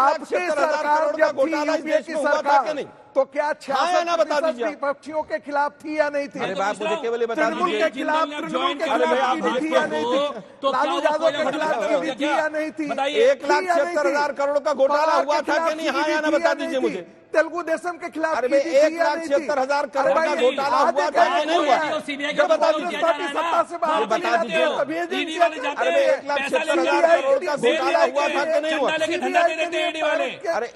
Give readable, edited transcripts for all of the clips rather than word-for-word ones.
आपकी सरकार जब थी यूपीए की सरकार तो क्या 66% विपक्षियों के खिलाफ थी या नहीं थी? अरे बात मुझे केवल बता तृणमूल दीजिए। के खिलाफ थी या नहीं थी? लालू यादव के खिलाफ थी या नहीं थी? 1,76,000 करोड़ का घोटाला हुआ था कि नहीं? हाँ या ना बता दीजिए मुझे। तेलुगु देशम के खिलाफ 1,76,000 करोड़ का घोटाला हुआ था कि नहीं हुआ? जब बता दीजिए, सत्ता से बाहर बता दीजिए। अरे 1,76,000 करोड़ का घोटाला हुआ था कि नहीं हुआ? अरे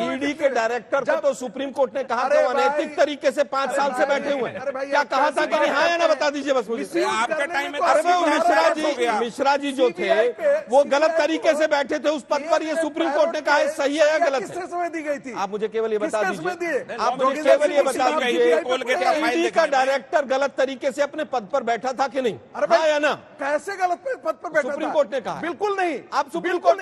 ईडी के डायरेक्टर को तो सुप्रीम कोर्ट ने कहा था अनैतिक तरीके से 5 साल से बैठे हुए हैं। क्या कहा था कि नहीं? हाँ या ना बता दीजिए बस मुझे। आपका टाइम है। अरे मिश्रा जी जो थे वो गलत तरीके से बैठे थे उस पद पर। ये सुप्रीम कोर्ट ने कहा है सही है या गलत है? समय दी गई थी? आप मुझे केवल ये बता दीजिए। आप मुझे केवल ये बता दीजिए, ईडी का डायरेक्टर गलत तरीके से अपने पद पर बैठा था कि नहीं? हाँ या ना? कैसे गलत पद पर बैठा? सुप्रीम कोर्ट ने कहा। बिल्कुल नहीं। आप सुप्रीम कोर्ट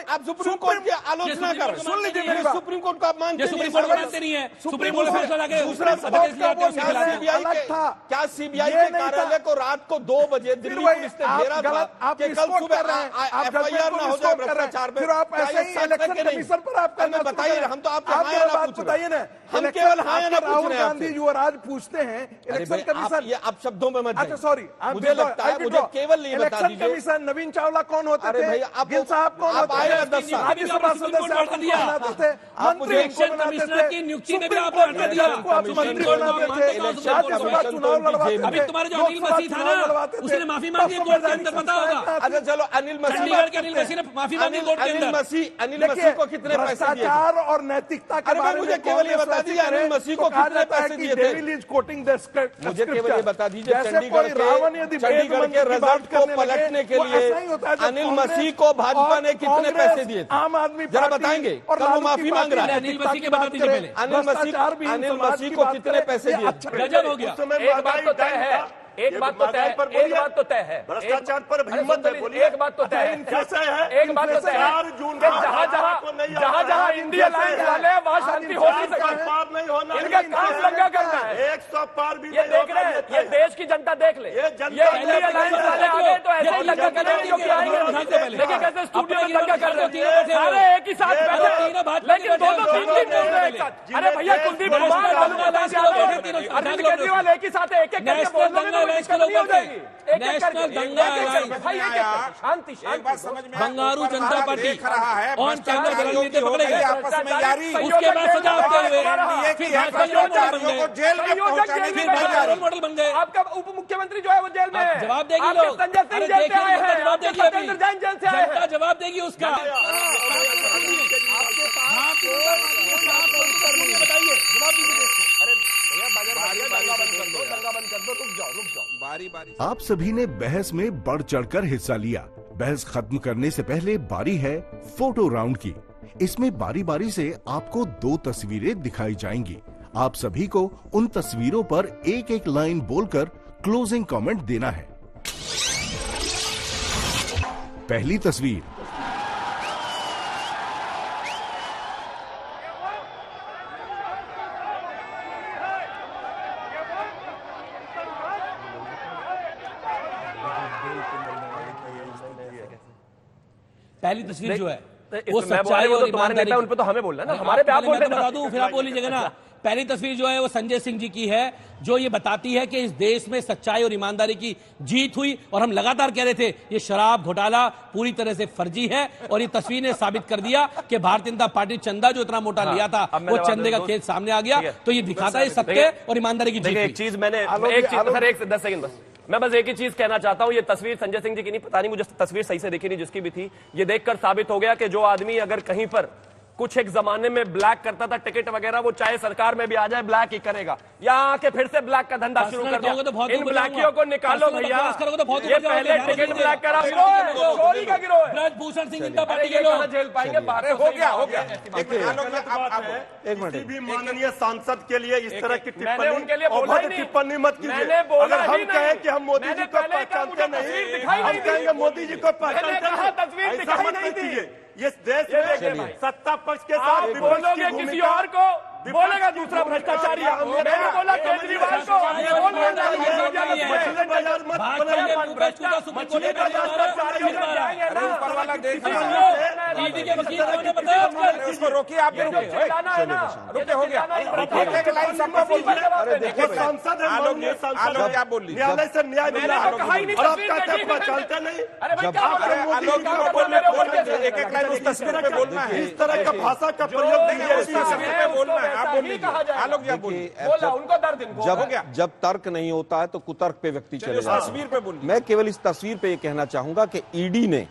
की आलोचना कर रहे हैं। सुन लीजिए मेरी बात। सुप्रीम कोर्ट को आप मानते सुप्रीम कोर्ट मानते नहीं है। सुप्रीम कोर्ट दूसरा क्या सीबीआई के कार्यालय को रात को 2 बजे दिल्ली पुलिस ने घेरा था कि कल सुबह FIR ना हो जाए भ्रष्टाचार में? फिर आप ऐसे ही इलेक्शन कमीशन पर आप करना बताइए। हम तो आपको हाँ या ना पूछ रहे हैं। ना हम केवल हाँ या ना पूछ राहुल रहे हैं गांधी युवराज पूछते हैं इलेक्शन कमीशन। ये आप शब्दों में मत। अच्छा सॉरी, मुझे लगता है मुझे केवल ये बता दीजिए। कमीशन नवीन चावला कौन होते थे? अरे भाई आप गिल साहब कौन होते थे? राज्यसभा सदस्य बनाते थे, मंत्री कमिश्नर की नियुक्ति में भी आपने हटा दिया। मंत्री बनाते थे, राज्यसभा चुनाव लड़वाते थे। अभी तुम्हारे जो अनिल मसीह था ना उसने माफी मांगी कोर्ट के अंदर, पता होगा। अच्छा चलो अनिल मसीह, चंडीगढ़ के अनिल मसीह ने माफी मांगी कोर्ट के अंदर। अनिल मसीह को कितने पैसे दिए? भ्रष्टाचार और नैतिकता के बारे में मुझे केवल ये बता दीजिए अनिल मसीह को कितने पैसे दिए थे? मुझे केवल ये बता दीजिए चंडीगढ़ के रिजल्ट को पलटने के लिए अनिल मसीह को भाजपा ने कितने पैसे दिए थे? आम आदमी जरा बताएंगे। कल वो माफी मांग रहा है। अनिल मसीह की बता दीजिए पहले। अनिल मसीह को कितने पैसे दिए? गजब हो गया। एक बात तो तय है, एक बात तो तय है, एक बात तो तय है, भ्रष्टाचार पर हिम्मत है, बोलिए। एक बात तो तय है, कैसे है? एक बात तो तय है, 4 जून जहाँ इंडिया लाइन वाले हैं वहाँ शांति हो नहीं सकती। पार नहीं होना, इनका काम लंगा करना है। 100 पार भी ये देख रहे हैं, ये देश की जनता देख ले। ये इंडिया लाइन वाले आ गए तो ऐसे ही लंगा करेंगे जो कि आएंगे। लेकिन कैसे स्टूडियो में लंगा कर रहे हैं सारे एक ही साथ बैठे, लेकिन 2-3 बोल रहे हैं एक साथ। अरे भैया कुलदीप कुमार, अरविंद केजरीवाल एक ही साथ एक एक करके बोल रहे हैं, नहीं हो जाएगी। नेशनल दंगा शांति बंगारू जनता पार्टी ऑन कैमरा रणनीति पकड़े गए। आपस में यारी, उसके बाद सजा होते हुए जेल में पहुंचाने की रोल मॉडल बन गए। आपका उप मुख्यमंत्री जो है वो जेल में है। जवाब देगी लोग। संजय सिंह जेल से आए हैं, जवाब देगी, सत्येंद्र जैन जेल से आए हैं। जवाब देगी उसका। आप सभी ने बहस में बढ़ चढ़कर हिस्सा लिया। बहस खत्म करने से पहले बारी है फोटो राउंड की। इसमें बारी बारी से आपको 2 तस्वीरें दिखाई जाएंगी। आप सभी को उन तस्वीरों पर एक एक लाइन बोलकर क्लोजिंग कमेंट देना है। पहली तस्वीर, पहली तस्वीर जो है वो सच्चाई और तुम्हारे नेता उन पे तो हमें बोलना ना, हमारे पे आप बोल बता दूं फिर आप बोल लीजिएगा ना। पहली तस्वीर जो है वो संजय सिंह जी की है, जो ये बताती है कि इस देश में सच्चाई और ईमानदारी की जीत हुई। और हम लगातार कह रहे थे ये शराब घोटाला पूरी तरह से फर्जी है, और ये तस्वीर ने साबित कर दिया कि भारतीय जनता पार्टी चंदा जो इतना मोटा लिया था वो चंदे का खेत सामने आ गया। तो ये दिखाता है सत्य और ईमानदारी की जीत। एक चीज मैंने 10 सेकंड बस, मैं बस एक ही चीज कहना चाहता हूं। ये तस्वीर संजय सिंह जी की नहीं, पता नहीं मुझे तस्वीर सही से दिखी नहीं, जिसकी भी थी, ये देखकर साबित हो गया कि जो आदमी अगर कहीं पर कुछ एक जमाने में ब्लैक करता था टिकट वगैरह, वो चाहे सरकार में भी आ जाए ब्लैक ही करेगा। यहाँ आके फिर से ब्लैक का धंधा शुरू कर दिया। इन ब्लैकियों को निकालो भैया। ये पहले टिकट ब्लैक करा चोरी का गिरोह है। ब्रजभूषण सिंह जनता पार्टी के लोग जेल पाएंगे बाहर। हो गया किसी भी माननीय सांसद के लिए इस तरह की टिप्पणी मत कीजिए। अगर हम कहें कि हम मोदी जी को पहचानते नहीं, हम कहेंगे मोदी जी को पहचानते नहीं, ऐसा मत कीजिए। ये देश में सत्ता पक्ष के साथ बोलोगे किसी और को, बोलेगा दूसरा भ्रष्टाचारी। मैंने बोला केजरीवाल को उसको रोकिए, आप रुके हो गया। सांसद क्या बोल रही न्यायालय से न्याय मिला और आप कहते हैं पहचानते नहीं। एक एक लाइन उस तस्वीर पे बोलना है। इस तरह का भाषा का प्रयोग बोलना है, आप बोलिए। आलोक जी आप बोलिए। उनको दर्द इनको जब तर्क नहीं होता है तो कुतर्क पे व्यक्ति चले जाता है। तस्वीर पे बोलिए। मैं केवल इस तस्वीर पे ये कहना चाहूंगा कि ईडी ने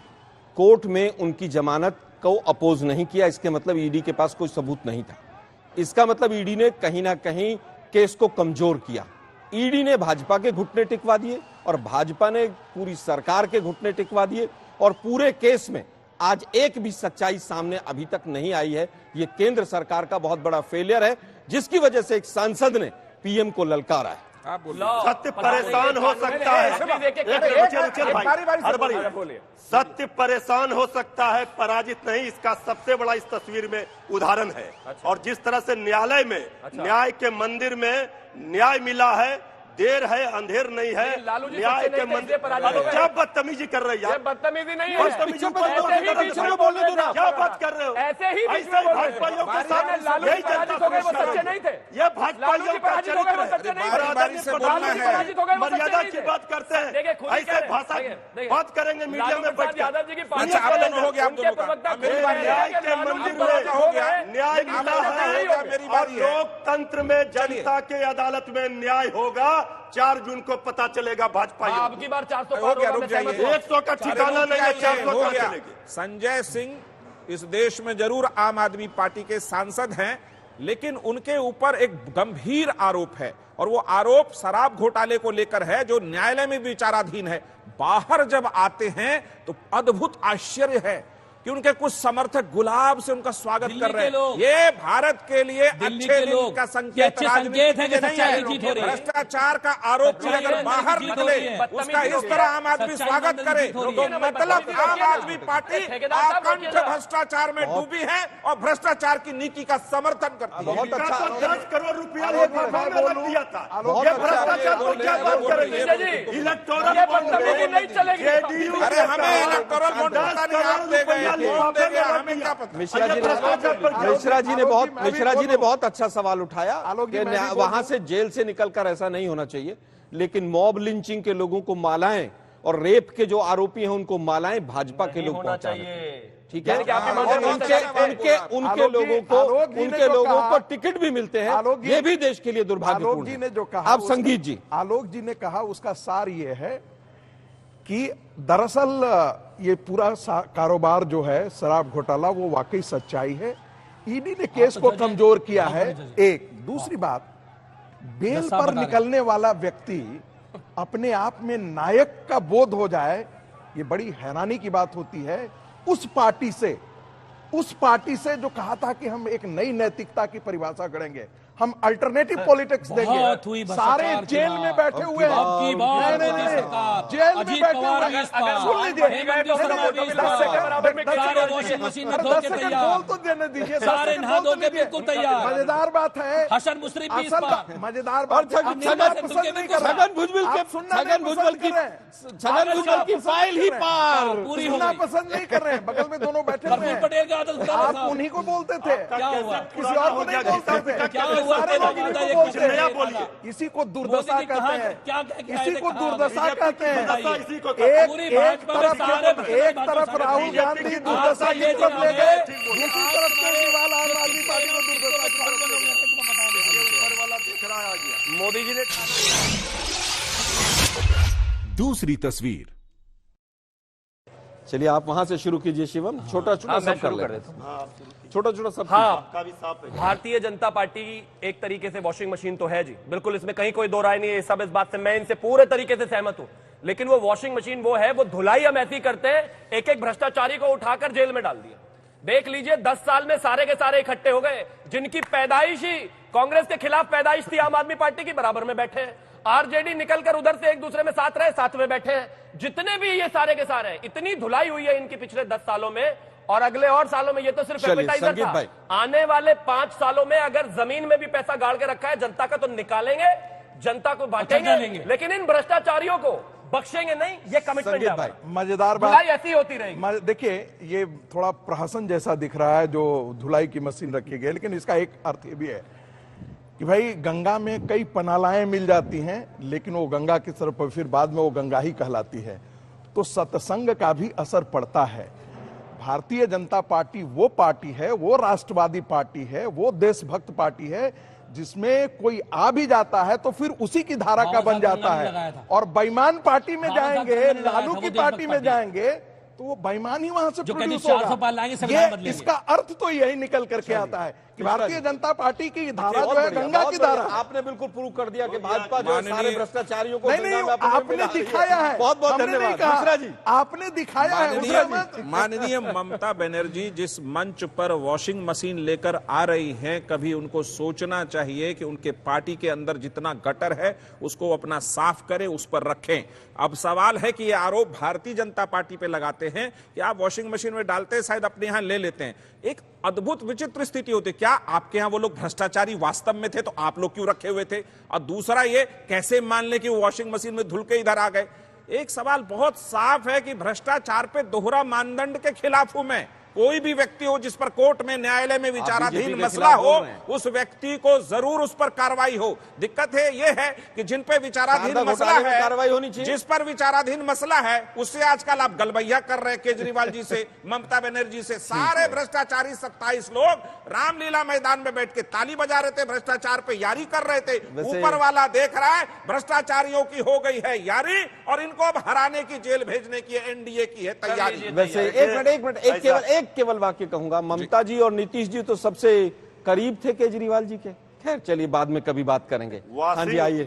कोर्ट में उनकी जमानत को अपोज नहीं किया। इसके मतलब ईडी के पास कोई सबूत नहीं था। इसका मतलब ईडी ने कहीं ना कहीं केस को कमजोर किया। ईडी ने भाजपा के घुटने टिकवा दिए और भाजपा ने पूरी सरकार के घुटने टिकवा दिए और पूरे केस में आज एक भी सच्चाई सामने अभी तक नहीं आई है। यह केंद्र सरकार का बहुत बड़ा फेलियर है, जिसकी वजह से एक सांसद ने पीएम को ललकारा है। सत्य परेशान हो सकता है। सत्य परेशान हो सकता है, पराजित नहीं। इसका सबसे बड़ा इस तस्वीर में उदाहरण है। और जिस तरह से न्यायालय में न्याय के मंदिर में न्याय मिला है, देर है अंधेर नहीं है। न्याय के मंदिर क्या बदतमीजी कर रहे हैं? बदतमीजी नहीं है, बोलने दो ना। क्या बात कर रहे हो? ऐसे ही भाजपाइयों के साथ यही जनता सच्चे नहीं थे। ये भाजपाइयों का चरित्र है। मर्यादा की बात करते हैं, ऐसे भाषा बात करेंगे मीडिया में बैठ कर। न्याय के मंदिर में न्याय मिला है और लोकतंत्र में जनता के अदालत में न्याय होगा। 4 जून को पता चलेगा भाजपा। अब की बार 400 हो गया, रुक जाइए। 100 का ठिकाना नहीं है, 400 का चलेगी। संजय सिंह इस देश में जरूर आम आदमी पार्टी के सांसद हैं, लेकिन उनके ऊपर एक गंभीर आरोप है और वो आरोप शराब घोटाले को लेकर है, जो न्यायालय में विचाराधीन है। बाहर जब आते हैं तो अद्भुत आश्चर्य है कि उनके कुछ समर्थक गुलाब से उनका स्वागत कर रहे हैं। ये भारत के लिए अच्छे दिन का संकेत है कि सच्चाई जीत हो रही है। भ्रष्टाचार का आरोप अगर बाहर निकले, उसका इस तरह आम आदमी स्वागत करे तो मतलब आम आदमी पार्टी आकंठ भ्रष्टाचार में डूबी है और भ्रष्टाचार की नीति का समर्थन करती है। बहुत अच्छा। 10 करोड़ रुपया रख दिया था। ये भ्रष्टाचार को क्या बात करेंगे? इलेक्टोरल बॉन्ड नहीं चलेगी। अरे हमें इलेक्टोरल बॉन्ड आप दे गए। मिश्रा जी ने बहुत अच्छा सवाल उठाया। वहां से जेल से निकलकर ऐसा नहीं होना चाहिए, लेकिन मॉब लिंचिंग के लोगों को मालाएं और रेप के जो आरोपी हैं उनको मालाएं भाजपा के लोग पहुंचाएं। ठीक है, और उनके लोगों को टिकट भी मिलते हैं। ये भी देश के लिए दुर्भाग्यपूर्ण है। ने जो कहा, आप संगीत जी, आलोक जी ने कहा, उसका सार ये है कि दरअसल ये पूरा कारोबार जो है शराब घोटाला, वो वाकई सच्चाई है। ईडी ने केस को कमजोर किया है। एक दूसरी बात, बेल पर निकलने वाला व्यक्ति अपने आप में नायक का बोध हो जाए, ये बड़ी हैरानी की बात होती है। उस पार्टी से जो कहा था कि हम एक नई नैतिकता की परिभाषा करेंगे, हम अल्टरनेटिव पॉलिटिक्स देंगे। सारे जेल में बैठे हुए हैं। जेल में बैठे हुए हैं। सुन लीजिए, बोल तो देने दीजिए। सारे नहा धो के बिल्कुल तैयार। मजेदार बात है, हसन मुश्रीफ भी इस बात मजेदार बात, छगन भुजबल की फाइल ही पार पूरी सुनना पसंद नहीं कर रहे हैं। बगल में दोनों बैठे हुए हैं। पटेल का आदत आप उन्हीं को बोलते थे, क्या हुआ? किसी और को नहीं बोलते थे। क्या हुआ? इसी को दुर्दशा कहते हैं। इसी को दुर्दशा कहते हैं। एक तरफ राहुल गांधी दुर्दशा की तरफ ले गए, दूसरी तरफ केजरीवाल आम आदमी पार्टी को दुर्दशा की तरफ ले गए। मोदी जी ने दूसरी तस्वीर। चलिए आप वहां से शुरू कीजिए शिवम। छोटा छोटा सब कर लेते हैं। छोटा छोटा सब। हाँ, भारतीय जनता पार्टी एक तरीके से वॉशिंग मशीन तो है जी, बिल्कुल, इसमें कहीं कोई दो राय नहीं है। सब इस बात से मैं इनसे पूरे तरीके से सहमत हूं। लेकिन वो वॉशिंग मशीन वो है, वो धुलाई हम ऐसी करते हैं, एक एक भ्रष्टाचारी को उठाकर जेल में डाल दिया। देख लीजिए, 10 साल में सारे के सारे इकट्ठे हो गए। जिनकी पैदाइश ही कांग्रेस के खिलाफ पैदाइश थी, आम आदमी पार्टी की, बराबर में बैठे हैं। आरजेडी निकलकर उधर से एक दूसरे में साथ रहे, साथ में बैठे हैं। जितने भी ये सारे के सारे, इतनी धुलाई हुई है इनकी पिछले 10 सालों में, और अगले और सालों में ये तो सिर्फ चलिए, एडवर्टाइजर संगीत था। भाई। आने वाले 5 सालों में अगर जमीन में भी पैसा गाड़ के रखा है जनता का, तो निकालेंगे, जनता को बांटेंगे, लेकिन इन भ्रष्टाचारियों को बख्शेंगे नहीं। ये कमिटमेंट संगीत है भाई, मजेदार बात धुलाई ऐसी होती रहेगी। देखिए, ये थोड़ा प्रहसन जैसा दिख रहा है जो धुलाई की मशीन रखी गई है, लेकिन इसका एक अर्थ ये भी है कि भाई गंगा में कई पनालाएं मिल जाती हैं, लेकिन वो गंगा की तरफ फिर बाद में वो गंगा ही कहलाती है। तो सत्संग का भी असर पड़ता है। भारतीय जनता पार्टी वो पार्टी है, वो राष्ट्रवादी पार्टी है, वो देशभक्त पार्टी है जिसमें कोई आ भी जाता है तो फिर उसी की धारा का बन जाता है। और बेईमान पार्टी में जाएंगे, लालू की पार्टी में जाएंगे तो वो बेईमान ही वहां से प्रोड्यूस होगा। ये इसका अर्थ तो यही निकल करके आता है कि भारतीय जनता पार्टी की धारा जो है गंगा की धारा। आपने बिल्कुल प्रूव कर दिया कि भाजपा जो है सारे भ्रष्टाचारियों को नहीं, आपने दिखाया है। बहुत बहुत धन्यवाद मिश्रा जी, आपने दिखाया है। माननीय ममता बनर्जी जिस मंच पर वॉशिंग मशीन लेकर आ रही हैं, कभी उनको सोचना चाहिए कि उनके पार्टी के अंदर जितना गटर है उसको अपना साफ करें, उस पर रखें। अब सवाल है कि ये आरोप भारतीय जनता पार्टी पे लगाते हैं कि आप वॉशिंग मशीन में डालते हैं, शायद अपने यहां ले लेते हैं। एक अद्भुत विचित्र स्थिति होती है। क्या आपके यहां वो लोग भ्रष्टाचारी वास्तव में थे तो आप लोग क्यों रखे हुए थे? और दूसरा, ये कैसे मान ले कि वो वॉशिंग मशीन में धुल के इधर आ गए? एक सवाल बहुत साफ है कि भ्रष्टाचार पे दोहरा मानदंड के खिलाफ हूं मैं। कोई भी व्यक्ति हो जिस पर कोर्ट में, न्यायालय में विचाराधीन मसला हो, उस व्यक्ति को जरूर उस पर कार्रवाई हो। दिक्कत है ये है कि जिन पे विचाराधीन मसला है, कार्रवाई होनी चाहिए। जिस पर विचाराधीन मसला है उससे आजकल आप गलबैया कर रहे हैं केजरीवाल जी से, ममता बनर्जी से। सारे भ्रष्टाचारी 27 लोग रामलीला मैदान में बैठ के ताली बजा रहे थे, भ्रष्टाचार पे यारी कर रहे थे। ऊपर वाला देख रहा है भ्रष्टाचारियों की हो गई है यारी और इनको अब हराने की, जेल भेजने की एनडीए की है तैयारी। वैसे एक मिनट केवल वाक्य कहूंगा, ममता जी और नीतीश जी तो सबसे करीब थे केजरीवाल जी के। खैर चलिए, बाद में कभी बात करेंगे। हाँ जी, आइए।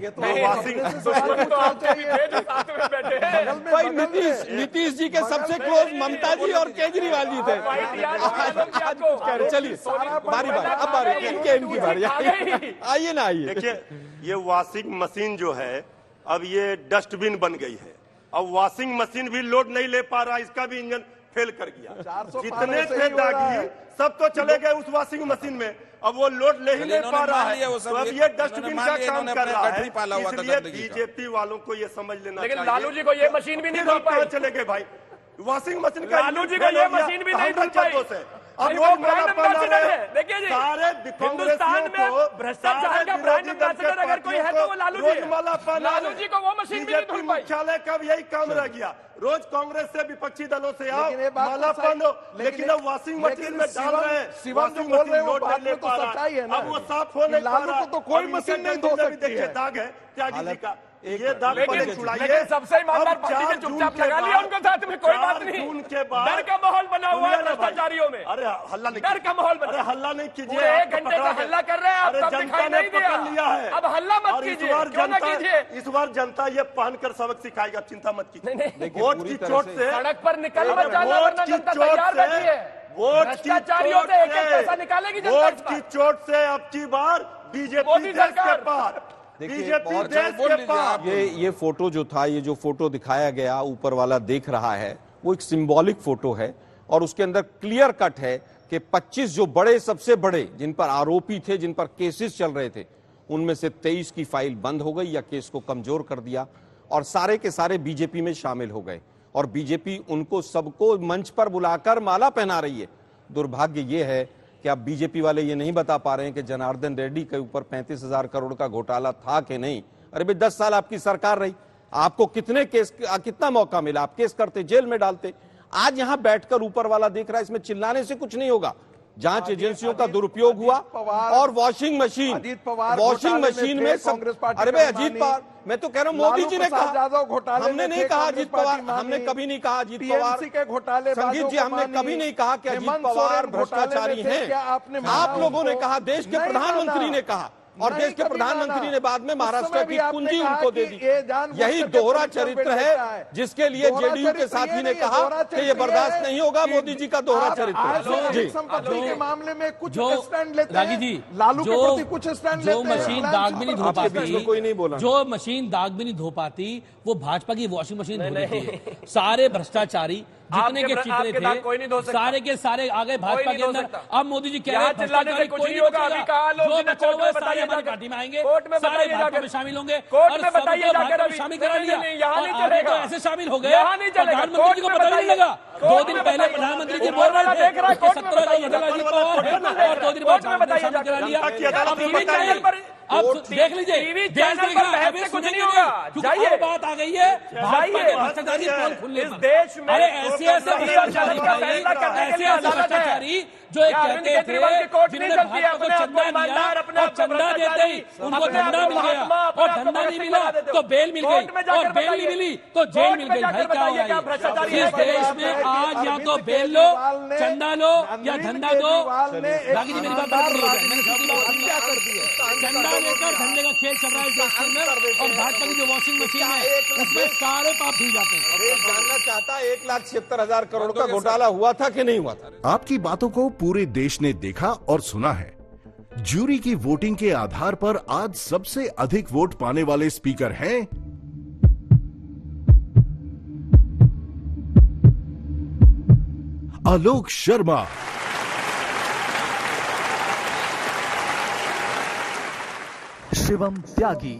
भाई नीतीश जी के सबसे क्लोज ममता जी और केजरीवाल जी थे। चलिए, बारी अब बारी इनकी बारी, आइए ना, आइए। देखिए, ये वॉशिंग मशीन जो है अब ये डस्टबिन बन गई है। अब वॉशिंग मशीन भी लोड नहीं ले पा रहा, इसका भी इंजन फेल कर गया। जितने थे दागी सब तो चले गए उस वॉशिंग मशीन में, अब वो लोड ले ही नहीं पा रहा है। तो अब ये डस्टबिन का काम कर रहा है। इसलिए बीजेपी वालों को ये समझ लेना चाहिए। लेकिन लालू जी को ये मशीन भी नहीं धुल पाई। चले गए भाई वॉशिंग मशीन का। लालू जी को ये मशीन भी नहीं धुल पाई। अब रोज देखिए जी, सारे हिंदुस्तान में भ्रष्टाचार का ब्रांड एम्बेसडर अगर कोई है तो वो लालू जी है। लालू जी को वो मशीन भी नहीं धुल पाई। मुख्यालय का यही काम रह गया। रोज कांग्रेस से, विपक्षी दलों से आओ, माला पानो, लेकिन अब वॉशिंग मशीन में डाल रहे हैं। शिवम जो बोल रहे हैं वो बात में तो सच्चाई है ना। अब वो साफ होने लालू को तो कोई मशीन नहीं धो सकती है। दाग है त्यागी जी का, ये दाग लेकिन सबसे ईमानदार पार्टी ने चुपचाप लगा लिया उनको साथ में, कोई बात नहीं। जून के बाद डर का माहौल बना हुआ है भ्रष्टाचारियों में। अरे हल्ला नहीं, डर का माहौल बना। अरे हल्ला नहीं कीजिए, 1 घंटे का हल्ला कर रहे हैं आप, तब दिखाई नहीं दिया। लिया है अब हल्ला मत कीजिए, क्यों ना कीजिए। इस बार जनता ये पहनकर सबक सिखाएगा, चिंता मत कीजिए। नहीं, वोट की चोट से सड़क पर निकल मत जाना, वरना जनता तैयार बैठी है। भ्रष्टाचारियों से एक एक पैसा निकालेगी जनता। वोट की चोट से अब की बार बीजेपी देश के पार, बीजेपी देश के पार। ये फोटो जो था, ये जो फोटो दिखाया गया ऊपर वाला देख रहा है, वो एक सिंबॉलिक फोटो है और उसके अंदर क्लियर कट है कि 25 जो बड़े, सबसे बड़े जिन पर आरोपी थे, जिन पर केसेस चल रहे थे, उनमें से 23 की फाइल बंद हो गई या केस को कमजोर कर दिया और सारे के सारे बीजेपी में शामिल हो गए और बीजेपी उनको सबको मंच पर बुलाकर माला पहना रही है। दुर्भाग्य ये है कि अब बीजेपी वाले ये नहीं बता पा रहे हैं कि जनार्दन रेड्डी के ऊपर 35,000 करोड़ का घोटाला था कि नहीं। अरे भाई 10 साल आपकी सरकार रही, आपको कितना मौका मिला, आप केस करते, जेल में डालते। आज यहां बैठकर ऊपर वाला देख रहा है, इसमें चिल्लाने से कुछ नहीं होगा। जांच एजेंसियों का दुरुपयोग हुआ और वॉशिंग मशीन में सब। अरे भाई अजीत पवार, मैं तो कह रहा हूं मोदी जी ने कहा, हमने नहीं कहा अजीत पवार, हमने कभी नहीं कहा अजीत पवार के घोटाले। संगीत जी, हमने कभी नहीं कहा कि अजीत पवार भ्रष्टाचारी हैं। आप लोगों ने कहा, देश के प्रधानमंत्री ने कहा और देश के प्रधानमंत्री ने बाद में महाराष्ट्र की कुंजी उनको दे दी। यही दोहरा चरित्र है जिसके लिए जेडीयू के साथी ने कहा कि ये बर्दाश्त नहीं होगा मोदी जी का दोहरा चरित्र। जी, संपत्ति के मामले में कुछ स्टैंड लेते रागी हैं, जी, लालू के प्रति कुछ स्टैंड लेते हैं। जो मशीन दाग भी नहीं धो पाती, कोई नहीं बोला, जो मशीन दाग भी नहीं धो पाती, वो भाजपा की वॉशिंग मशीन धो देती है। सारे भ्रष्टाचारी जितने के आपके चितरे दाग कोई नहीं धो थे सकता। सारे के सारे आ गए भाजपा के अंदर। अब मोदी जी कह रहे यहाँ हैं चिल्लाने से कुछ नहीं होगा। अभी कहा लोग जो जिन्हें बचा कोर्ट हुआ में है सारे बताइए हमारी जाकर। पार्टी में आएंगे, कोर्ट में सारे बताइए भाजपा जाकर। में शामिल होंगे कोर्ट और में बताइए सबको जाकर। भाजपा में अभी शामिल करा नहीं, लिया। नहीं, यहाँ नहीं और आगे चलेगा। तो ऐसे शामिल हो गए यहाँ नहीं चलेगा। प्रधानमंत्री जी को कोर्ट में पता नहीं बताइए। लगा। दो कोर्ट दिन में पहले बताइए। प्रधानमंत्री जी ऊपर बोल वाला रहे देख रहा है, थे कोर्ट में 17 बताइए। अजीत पवार है और 2 दिन बाद कोर्ट में बताइए शामिल करा लिया। जनता की अदालत अब में टीवी बताइए। चैनल पर अब देख लीजिए, टीवी देश चैनल देख पर रहा बहस है, से कुछ सुनेंगे नहीं होगा। क्योंकि जाइए। अब बात आ गई है भाजपा के भ्रष्टाचारी पोल खुलने इस पर। देश में अरे ऐसे ऐसे भ्रष्टाचारी का फैसला करने के लिए ऐसे अदालत है। भ्रष्टाचारी जो एक अरविंद कहते केजरीवाल थे की कोर्ट नहीं जिन्होंने चलती है, भाजपा को अपने आप को चंदा ईमानदार, दिया अपने और आप को चंदा देते ही भ्रष्टाचारी, उनको अपने आप धंधा को मिल गया महात्मा, अपने और आप को धंधा नहीं भगत सिंह मिला बना देते तो हो। बेल मिल कोर्ट में गई जाकर और बेल नहीं बताइए। मिली तो जेल कोर्ट मिल में गई। जाकर भाई क्या बताइए हुआ क्या भ्रष्टाचारी ये? है? इस देश में आज या तो बेल लो, चंदा लो या धंधा दो। बाकी जी मेरी बात नहीं हो जाए, मैंने सीधी बात हत्या कर दी है। चंदा लेकर धंधे का खेल चल रहा है इस देश के अंदर और भाजपा की जो वॉशिंग मशीन है उसमें सारे पाप धुल जाते हैं। देश जानना चाहता 1,76,000 करोड़ का घोटाला हुआ था कि नहीं हुआ था? आपकी बातों को पूरे देश ने देखा और सुना है। ज्यूरी की वोटिंग के आधार पर आज सबसे अधिक वोट पाने वाले स्पीकर हैं आलोक शर्मा, शिवम त्यागी।